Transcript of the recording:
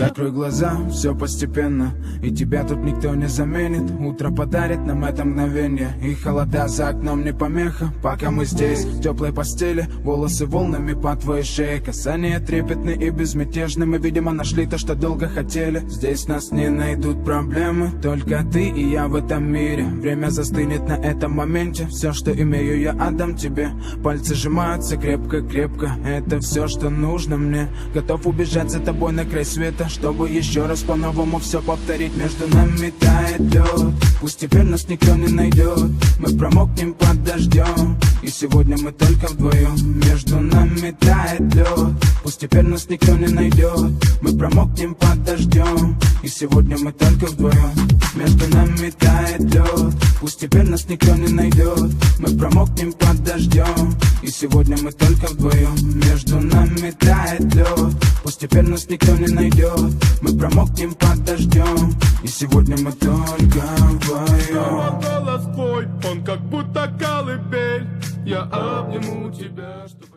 Закрой глаза, все постепенно, и тебя тут никто не заменит. Утро подарит нам это мгновение, и холода за окном не помеха. Пока мы здесь, в теплой постели, волосы волнами по твоей шее. Касания трепетны и безмятежны, мы, видимо, нашли то, что долго хотели. Здесь нас не найдут проблемы, только ты и я в этом мире. Время застынет на этом моменте, все, что имею, я отдам тебе. Пальцы сжимаются крепко-крепко, это все, что нужно мне. Готов убежать за тобой на край света, чтобы еще раз по-новому все повторить. Между нами тает лед, пусть теперь нас никто не найдет. Мы промокнем под дождем, и сегодня мы только вдвоем. Между нами тает лед, пусть теперь нас никто не найдет. Мы промокнем под дождем, и сегодня мы только вдвоем. Между нами тает лед, пусть теперь нас никто не найдет. Мы промокнем под дождем, и сегодня мы только вдвоем. Между нами тает лед, пусть теперь нас никто не найдет. Мы промокнем под дождем, и сегодня мы только вдвоем. Голос твой, он как будто колыбель. Я обниму тебя, чтобы...